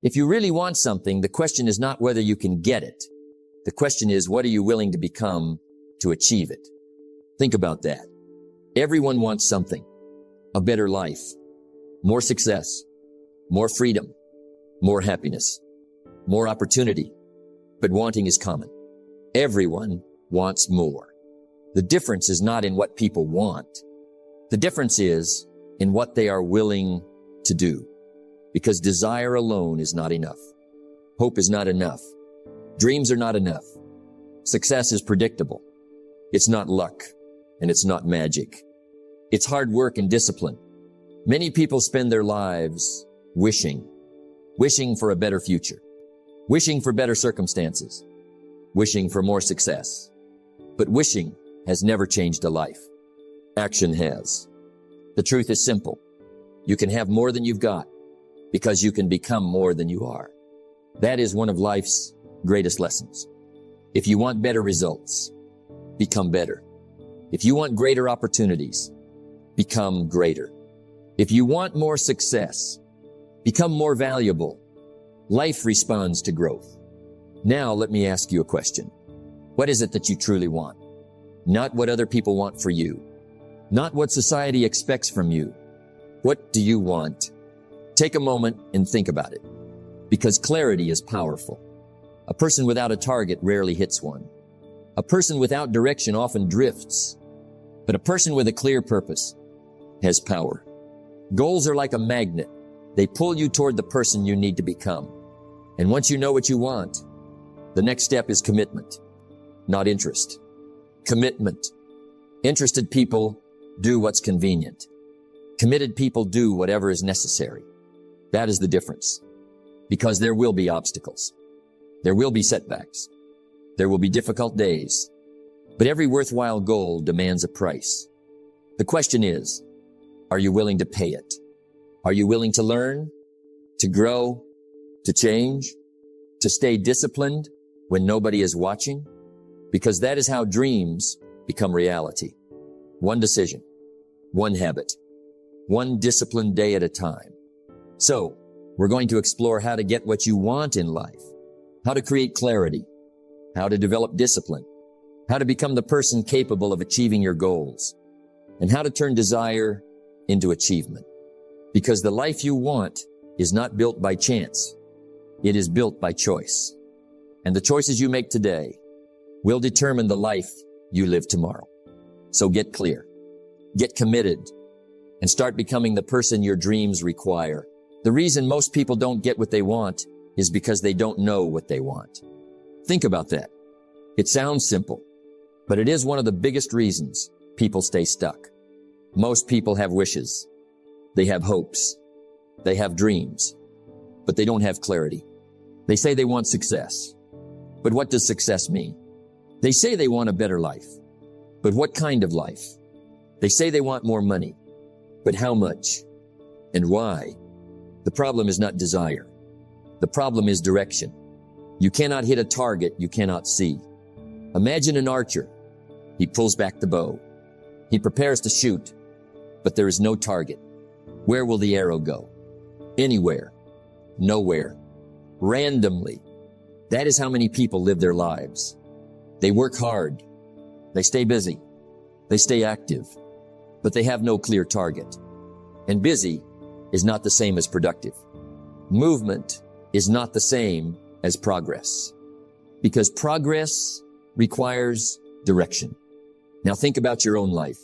If you really want something, the question is not whether you can get it. The question is, what are you willing to become to achieve it? Think about that. Everyone wants something. A better life, more success, more freedom, more happiness, more opportunity. But wanting is common. Everyone wants more. The difference is not in what people want. The difference is in what they are willing to do. Because desire alone is not enough. Hope is not enough. Dreams are not enough. Success is predictable. It's not luck, and it's not magic. It's hard work and discipline. Many people spend their lives wishing for a better future, wishing for better circumstances, wishing for more success. But wishing has never changed a life. Action has. The truth is simple. You can have more than you've got because you can become more than you are. That is one of life's greatest lessons. If you want better results, become better. If you want greater opportunities, become greater. If you want more success, become more valuable. Life responds to growth. Now let me ask you a question. What is it that you truly want? Not what other people want for you. Not what society expects from you. What do you want? Take a moment and think about it. Because clarity is powerful. A person without a target rarely hits one. A person without direction often drifts. But a person with a clear purpose has power. Goals are like a magnet. They pull you toward the person you need to become. And once you know what you want, the next step is commitment, not interest. Commitment. Interested people do what's convenient. Committed people do whatever is necessary. That is the difference. Because there will be obstacles. There will be setbacks. There will be difficult days. But every worthwhile goal demands a price. The question is, are you willing to pay it? Are you willing to learn, to grow, to change, to stay disciplined when nobody is watching? Because that is how dreams become reality. One decision, one habit, one disciplined day at a time. So, we're going to explore how to get what you want in life, how to create clarity, how to develop discipline, how to become the person capable of achieving your goals, and how to turn desire into achievement. Because the life you want is not built by chance. It is built by choice. And the choices you make today will determine the life you live tomorrow. So get clear, get committed, and start becoming the person your dreams require. The reason most people don't get what they want is because they don't know what they want. Think about that. It sounds simple, but it is one of the biggest reasons people stay stuck. Most people have wishes. They have hopes. They have dreams, but they don't have clarity. They say they want success. But what does success mean? They say they want a better life. But what kind of life? They say they want more money. But how much? And why? The problem is not desire. The problem is direction. You cannot hit a target you cannot see. Imagine an archer. He pulls back the bow. He prepares to shoot, but there is no target. Where will the arrow go? Anywhere. Nowhere. Randomly. That is how many people live their lives. They work hard. They stay busy. They stay active, but they have no clear target. And busy is not the same as productive. Movement is not the same as progress, because progress requires direction. Now think about your own life.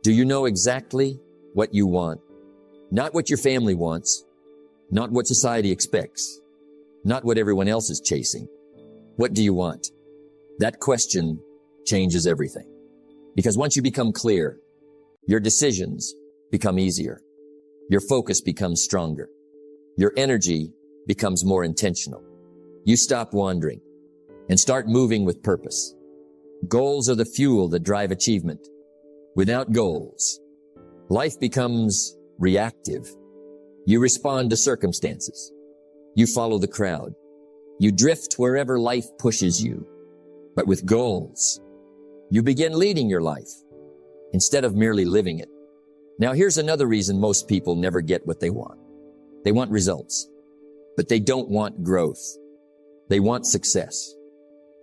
Do you know exactly what you want? Not what your family wants, not what society expects, not what everyone else is chasing. What do you want? That question changes everything. Because once you become clear, your decisions become easier. Your focus becomes stronger. Your energy becomes more intentional. You stop wandering and start moving with purpose. Goals are the fuel that drive achievement. Without goals, life becomes reactive. You respond to circumstances. You follow the crowd. You drift wherever life pushes you. But with goals, you begin leading your life instead of merely living it. Now here's another reason most people never get what they want. They want results. but they don't want growth. They want success,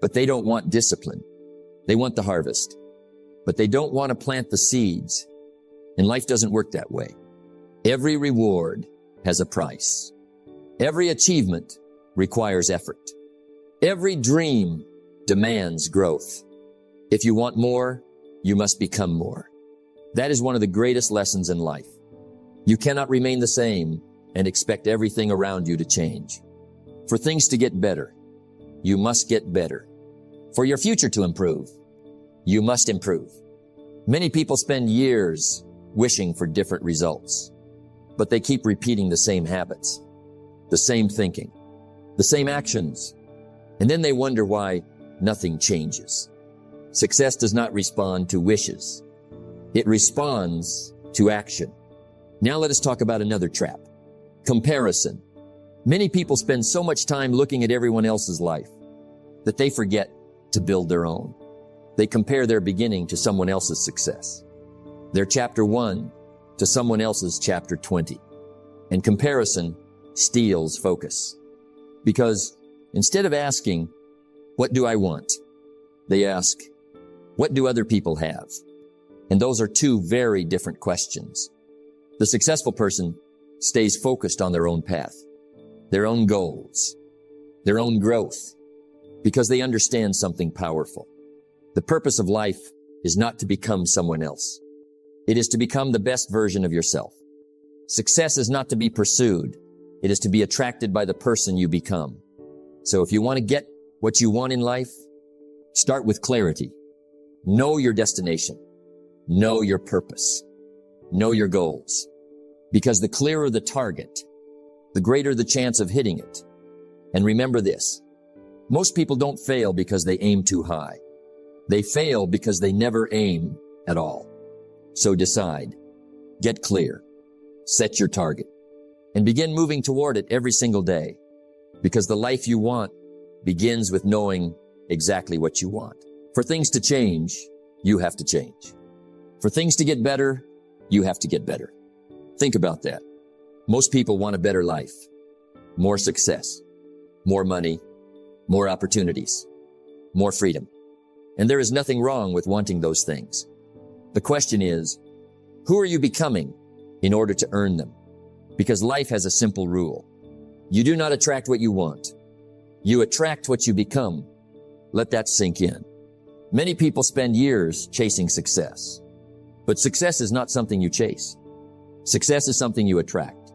but they don't want discipline. They want the harvest, but they don't want to plant the seeds. And life doesn't work that way. Every reward has a price. Every achievement requires effort. Every dream demands growth. If you want more, you must become more. That is one of the greatest lessons in life. You cannot remain the same and expect everything around you to change. For things to get better, you must get better. For your future to improve, you must improve. Many people spend years wishing for different results, but they keep repeating the same habits, the same thinking, the same actions, and then they wonder why nothing changes. Success does not respond to wishes. It responds to action. Now let us talk about another trap. Comparison. Many people spend so much time looking at everyone else's life that they forget to build their own. They compare their beginning to someone else's success, their chapter 1 to someone else's chapter 20. And comparison steals focus. Because instead of asking, what do I want? They ask, what do other people have? And those are two very different questions. The successful person stays focused on their own path, their own goals, their own growth, because they understand something powerful. The purpose of life is not to become someone else. It is to become the best version of yourself. Success is not to be pursued. It is to be attracted by the person you become. So if you want to get what you want in life, start with clarity. Know your destination. Know your purpose. Know your goals. Because the clearer the target, the greater the chance of hitting it. And remember this, most people don't fail because they aim too high. They fail because they never aim at all. So decide, get clear, set your target, and begin moving toward it every single day. Because the life you want begins with knowing exactly what you want. For things to change, you have to change. For things to get better, you have to get better. Think about that. Most people want a better life, more success, more money, more opportunities, more freedom. And there is nothing wrong with wanting those things. The question is, who are you becoming in order to earn them? Because life has a simple rule. You do not attract what you want. You attract what you become. Let that sink in. Many people spend years chasing success. But success is not something you chase. Success is something you attract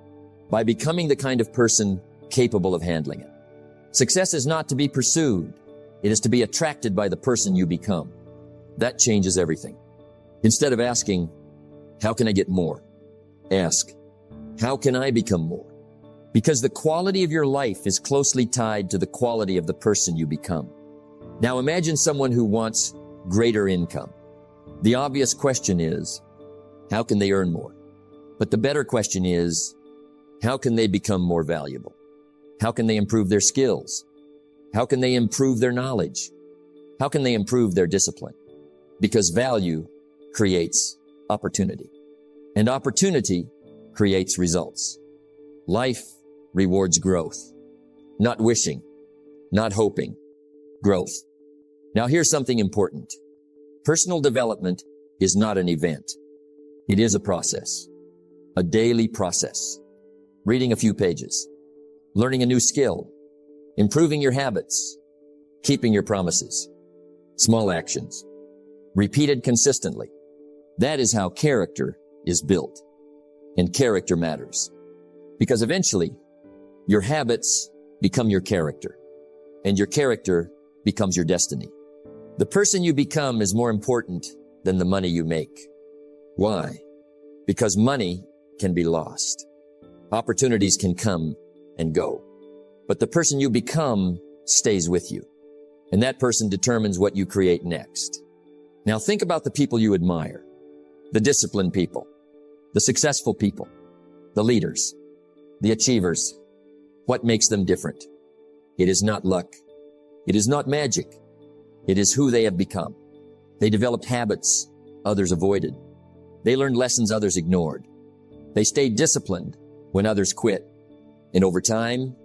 by becoming the kind of person capable of handling it. Success is not to be pursued. It is to be attracted by the person you become. That changes everything. Instead of asking, how can I get more? Ask, how can I become more? Because the quality of your life is closely tied to the quality of the person you become. Now imagine someone who wants greater income. The obvious question is, how can they earn more? But the better question is, how can they become more valuable? How can they improve their skills? How can they improve their knowledge? How can they improve their discipline? Because value creates opportunity, and opportunity creates results. Life rewards growth, not wishing, not hoping, growth. Now here's something important. Personal development is not an event. It is a process, a daily process. Reading a few pages, learning a new skill, improving your habits, keeping your promises, small actions, repeated consistently. That is how character is built. And character matters. Because eventually, your habits become your character, and your character becomes your destiny. The person you become is more important than the money you make. Why? Because money can be lost. Opportunities can come and go. But the person you become stays with you. And that person determines what you create next. Now think about the people you admire. The disciplined people, the successful people, the leaders, the achievers. What makes them different? It is not luck. It is not magic. It is who they have become. They developed habits others avoided. They learned lessons others ignored. They stayed disciplined when others quit. And over time,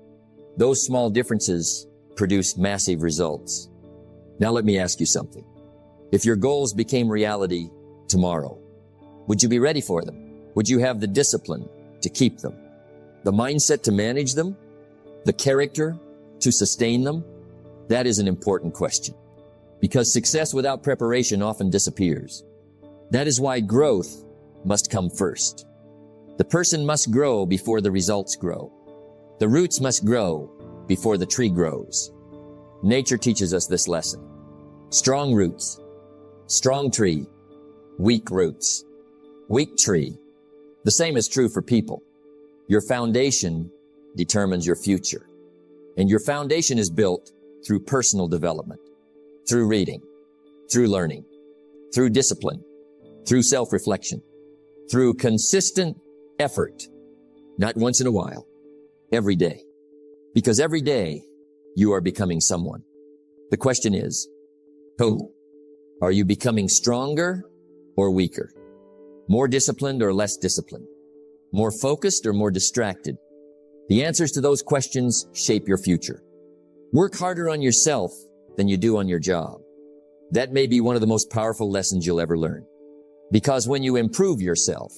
Those small differences produce massive results. Now let me ask you something. If your goals became reality tomorrow, would you be ready for them? Would you have the discipline to keep them? The mindset to manage them? The character to sustain them? That is an important question, because success without preparation often disappears. That is why growth must come first. The person must grow before the results grow. The roots must grow before the tree grows. Nature teaches us this lesson. Strong roots, strong tree, weak roots, weak tree. The same is true for people. Your foundation determines your future. And your foundation is built through personal development, through reading, through learning, through discipline, through self-reflection, through consistent effort, not once in a while, every day. Because every day you are becoming someone. The question is, who? Are you becoming stronger or weaker? More disciplined or less disciplined? More focused or more distracted? The answers to those questions shape your future. Work harder on yourself than you do on your job. That may be one of the most powerful lessons you'll ever learn. Because when you improve yourself,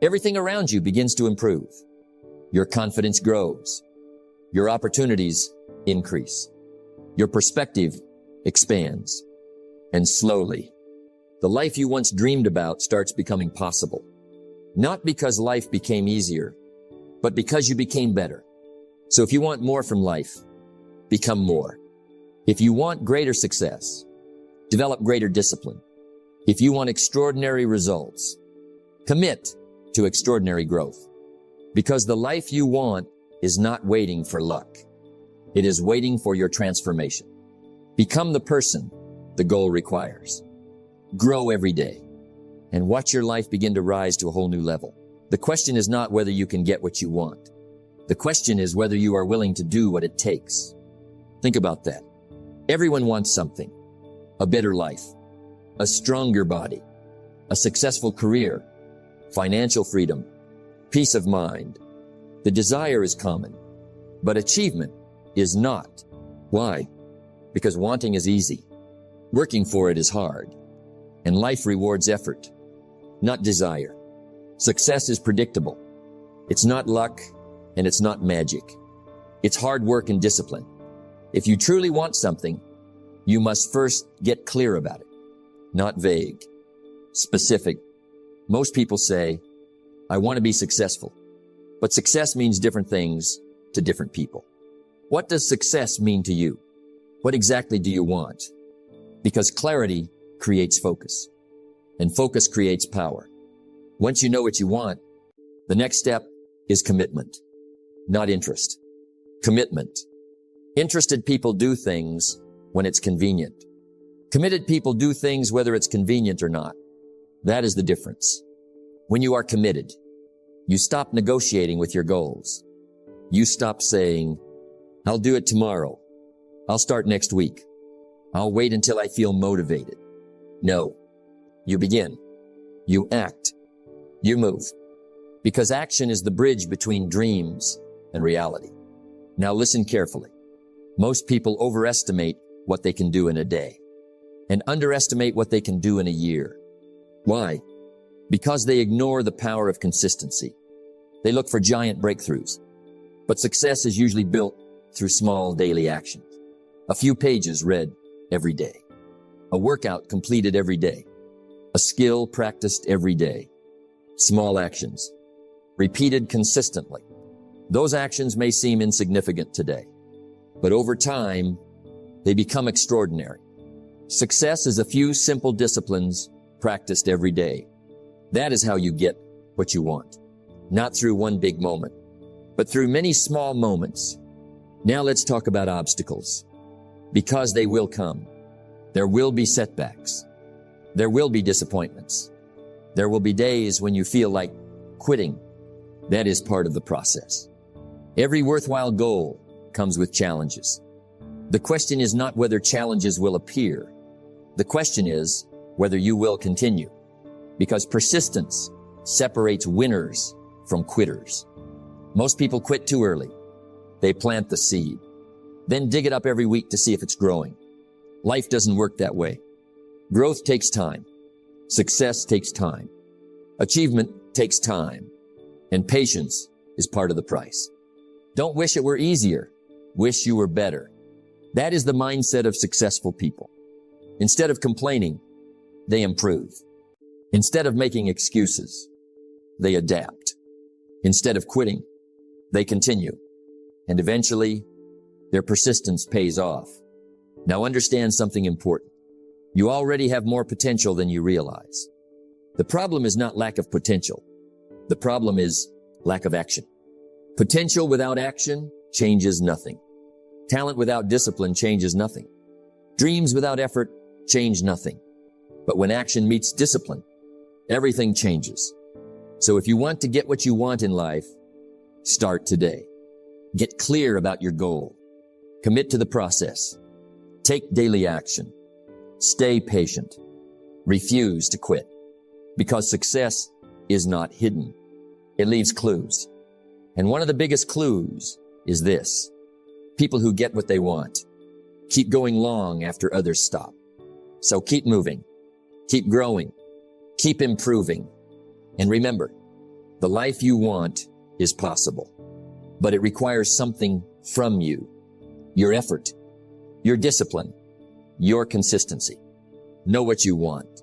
everything around you begins to improve. Your confidence grows. Your opportunities increase. Your perspective expands. And slowly, the life you once dreamed about starts becoming possible. Not because life became easier, but because you became better. So if you want more from life, become more. If you want greater success, develop greater discipline. If you want extraordinary results, commit to extraordinary growth. Because the life you want is not waiting for luck. It is waiting for your transformation. Become the person the goal requires. Grow every day and watch your life begin to rise to a whole new level. The question is not whether you can get what you want. The question is whether you are willing to do what it takes. Think about that. Everyone wants something. A better life, a stronger body, a successful career, financial freedom, peace of mind. The desire is common, but achievement is not. Why? Because wanting is easy. Working for it is hard. And life rewards effort, not desire. Success is predictable. It's not luck, and it's not magic. It's hard work and discipline. If you truly want something, you must first get clear about it. Not vague, specific. Most people say, I want to be successful. But success means different things to different people. What does success mean to you? What exactly do you want? Because clarity creates focus, and focus creates power. Once you know what you want, the next step is commitment, not interest. Commitment. Interested people do things when it's convenient. Committed people do things whether it's convenient or not. That is the difference. When you are committed, you stop negotiating with your goals. You stop saying, I'll do it tomorrow. I'll start next week. I'll wait until I feel motivated. No. You begin. You act. You move. Because action is the bridge between dreams and reality. Now listen carefully. Most people overestimate what they can do in a day and underestimate what they can do in a year. Why? Because they ignore the power of consistency. They look for giant breakthroughs. But success is usually built through small daily actions. A few pages read every day. A workout completed every day. A skill practiced every day. Small actions, repeated consistently. Those actions may seem insignificant today, but over time, they become extraordinary. Success is a few simple disciplines practiced every day. That is how you get what you want. Not through one big moment, but through many small moments. Now let's talk about obstacles. Because they will come. There will be setbacks. There will be disappointments. There will be days when you feel like quitting. That is part of the process. Every worthwhile goal comes with challenges. The question is not whether challenges will appear. The question is whether you will continue. Because persistence separates winners from quitters. Most people quit too early. They plant the seed, then dig it up every week to see if it's growing. Life doesn't work that way. Growth takes time. Success takes time. Achievement takes time. And patience is part of the price. Don't wish it were easier. Wish you were better. That is the mindset of successful people. Instead of complaining, they improve. Instead of making excuses, they adapt. Instead of quitting, they continue. And eventually, their persistence pays off. Now understand something important. You already have more potential than you realize. The problem is not lack of potential. The problem is lack of action. Potential without action changes nothing. Talent without discipline changes nothing. Dreams without effort change nothing. But when action meets discipline, everything changes. So if you want to get what you want in life, start today. Get clear about your goal. Commit to the process. Take daily action. Stay patient. Refuse to quit. Because success is not hidden. It leaves clues. And one of the biggest clues is this. People who get what they want keep going long after others stop. So keep moving. Keep growing. Keep improving. And remember, the life you want is possible. But it requires something from you. Your effort. Your discipline. Your consistency. Know what you want.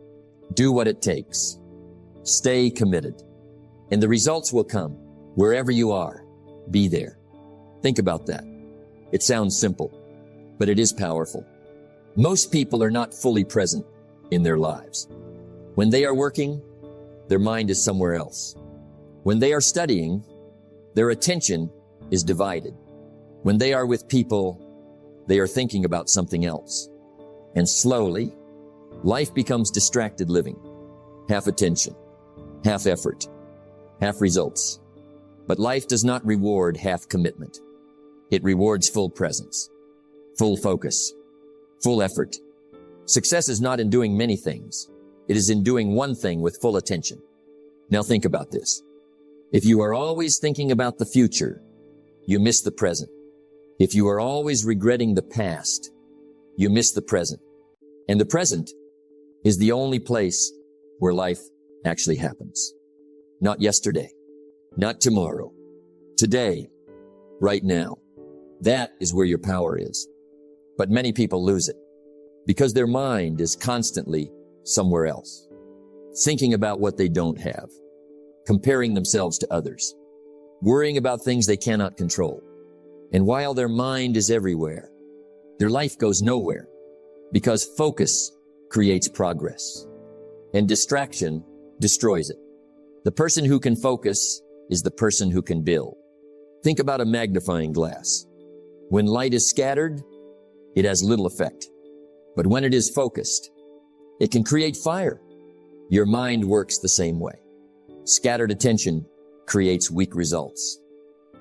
Do what it takes. Stay committed. And the results will come. Wherever you are, be there. Think about that. It sounds simple, but it is powerful. Most people are not fully present in their lives. When they are working, their mind is somewhere else. When they are studying, their attention is divided. When they are with people, they are thinking about something else. And slowly, life becomes distracted living. Half attention, half effort, half results. But life does not reward half commitment. It rewards full presence, full focus, full effort. Success is not in doing many things. It is in doing one thing with full attention. Now think about this. If you are always thinking about the future, you miss the present. If you are always regretting the past, you miss the present. And the present is the only place where life actually happens. Not yesterday, not tomorrow, today, right now. That is where your power is. But many people lose it because their mind is constantly somewhere else, thinking about what they don't have, comparing themselves to others, worrying about things they cannot control. And while their mind is everywhere, their life goes nowhere because focus creates progress and distraction destroys it. The person who can focus is the person who can build. Think about a magnifying glass. When light is scattered, it has little effect. But when it is focused, it can create fire. Your mind works the same way. Scattered attention creates weak results.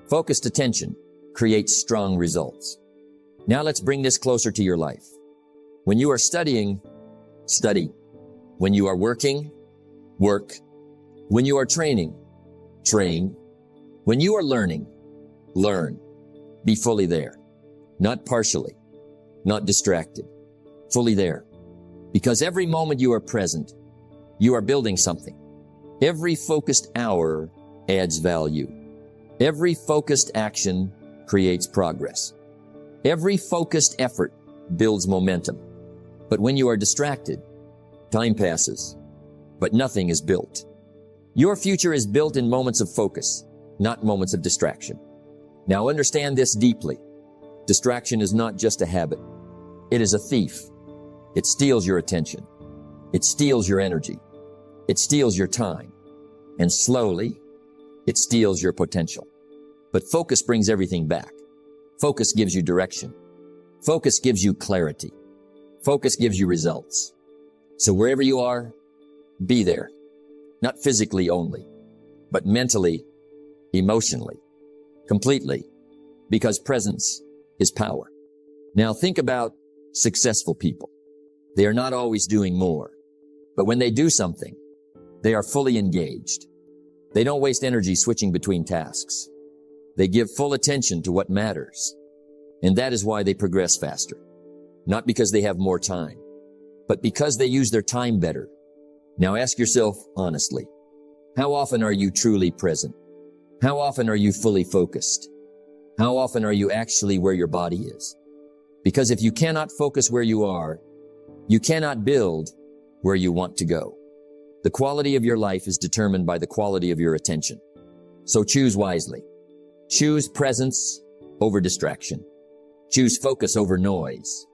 Focused attention creates strong results. Now let's bring this closer to your life. When you are studying, study. When you are working, work. When you are training, train. When you are learning, learn. Be fully there. Not partially, not distracted, fully there. Because every moment you are present, you are building something. Every focused hour adds value. Every focused action creates progress. Every focused effort builds momentum. But when you are distracted, time passes, but nothing is built. Your future is built in moments of focus, not moments of distraction. Now understand this deeply. Distraction is not just a habit. It is a thief. It steals your attention. It steals your energy. It steals your time. And slowly, it steals your potential. But focus brings everything back. Focus gives you direction. Focus gives you clarity. Focus gives you results. So wherever you are, be there. Not physically only, but mentally, emotionally, completely, because presence is power. Now think about successful people. They are not always doing more, but when they do something, they are fully engaged. They don't waste energy switching between tasks. They give full attention to what matters. And that is why they progress faster. Not because they have more time, but because they use their time better. Now ask yourself honestly, how often are you truly present? How often are you fully focused? How often are you actually where your body is? Because if you cannot focus where you are, you cannot build where you want to go. The quality of your life is determined by the quality of your attention. So choose wisely. Choose presence over distraction. Choose focus over noise.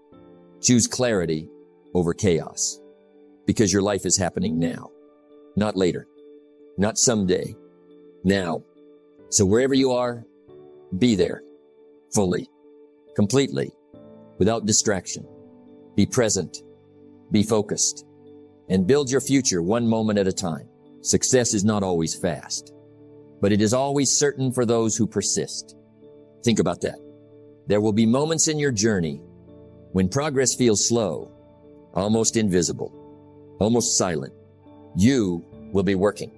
Choose clarity over chaos. Because your life is happening now, not later, not someday, now. So wherever you are, be there, fully, completely, without distraction. Be present, be focused, and build your future one moment at a time. Success is not always fast, but it is always certain for those who persist. Think about that. There will be moments in your journey when progress feels slow, almost invisible, almost silent. You will be working,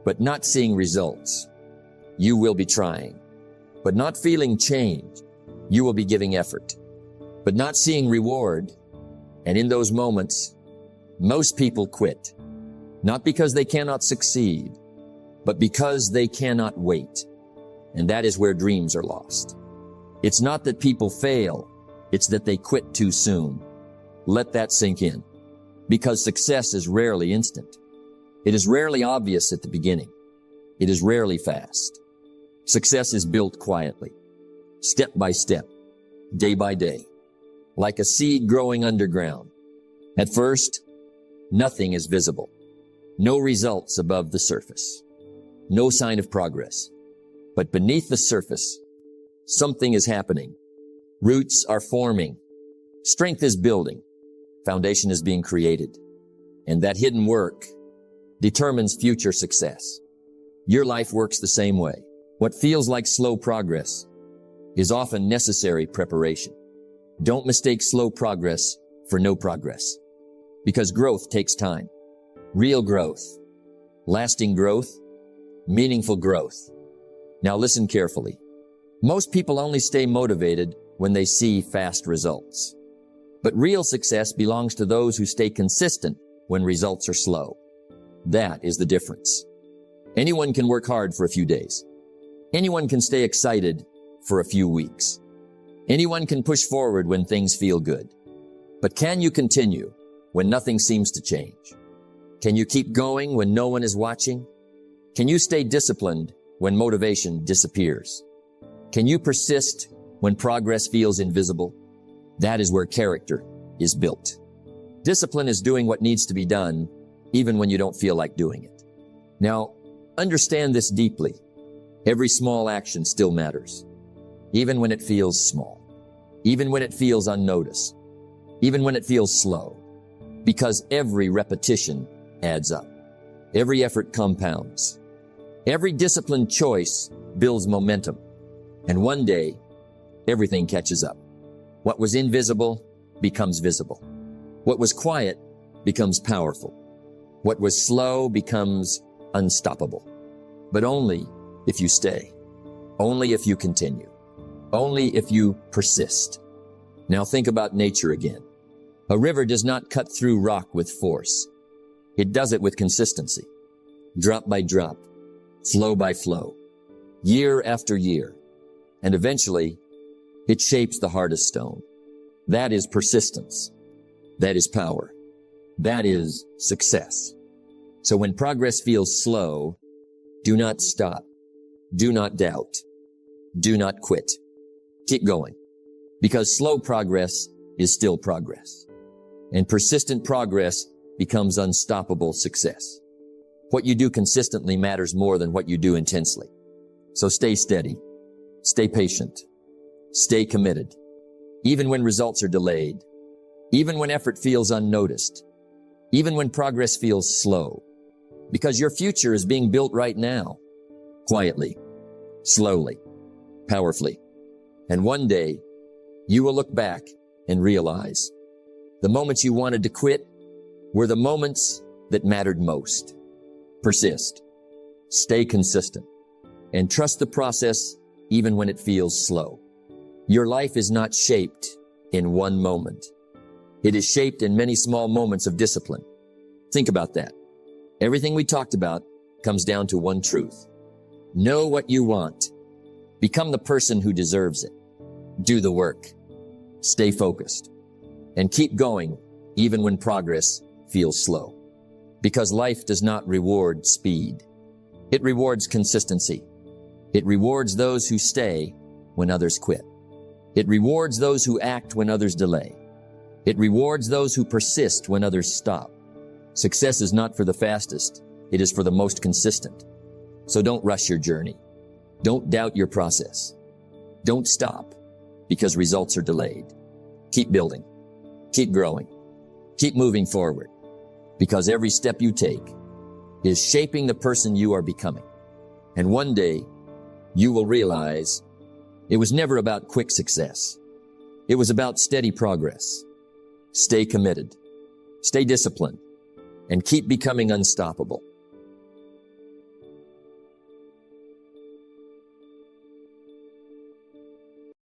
but not seeing results. You will be trying, but not feeling change. You will be giving effort, but not seeing reward. And in those moments, most people quit, not because they cannot succeed, but because they cannot wait. And that is where dreams are lost. It's not that people fail, it's that they quit too soon. Let that sink in, because success is rarely instant. It is rarely obvious at the beginning. It is rarely fast. Success is built quietly, step by step, day by day, like a seed growing underground. At first, nothing is visible. No results above the surface. No sign of progress. But beneath the surface, something is happening. Roots are forming. Strength is building. Foundation is being created. And that hidden work determines future success. Your life works the same way. What feels like slow progress is often necessary preparation. Don't mistake slow progress for no progress, because growth takes time. Real growth, lasting growth, meaningful growth. Now listen carefully. Most people only stay motivated when they see fast results. But real success belongs to those who stay consistent when results are slow. That is the difference. Anyone can work hard for a few days. Anyone can stay excited for a few weeks. Anyone can push forward when things feel good. But can you continue when nothing seems to change? Can you keep going when no one is watching? Can you stay disciplined when motivation disappears? Can you persist when progress feels invisible? That is where character is built. Discipline is doing what needs to be done, even when you don't feel like doing it. Now, understand this deeply. Every small action still matters, even when it feels small, even when it feels unnoticed, even when it feels slow, because every repetition adds up. Every effort compounds. Every disciplined choice builds momentum. And one day, everything catches up. What was invisible becomes visible. What was quiet becomes powerful. What was slow becomes unstoppable. But only if you stay. Only if you continue. Only if you persist. Now think about nature again. A river does not cut through rock with force. It does it with consistency. Drop by drop. Flow by flow. Year after year. And eventually, it shapes the hardest stone. That is persistence. That is power. That is success. So when progress feels slow, do not stop. Do not doubt. Do not quit. Keep going. Because slow progress is still progress. And persistent progress becomes unstoppable success. What you do consistently matters more than what you do intensely. So stay steady. Stay patient. Stay committed. Even when results are delayed. Even when effort feels unnoticed. Even when progress feels slow. Because your future is being built right now. Quietly. Slowly. Powerfully. And one day, you will look back and realize the moments you wanted to quit were the moments that mattered most. Persist. Stay consistent. And trust the process even when it feels slow. Your life is not shaped in one moment. It is shaped in many small moments of discipline. Think about that. Everything we talked about comes down to one truth. Know what you want. Become the person who deserves it. Do the work. Stay focused. And keep going even when progress feels slow. Because life does not reward speed. It rewards consistency. It rewards those who stay when others quit. It rewards those who act when others delay. It rewards those who persist when others stop. Success is not for the fastest. It is for the most consistent. So don't rush your journey. Don't doubt your process. Don't stop because results are delayed. Keep building. Keep growing. Keep moving forward because every step you take is shaping the person you are becoming. And one day you will realize it was never about quick success. It was about steady progress. Stay committed, stay disciplined, and keep becoming unstoppable.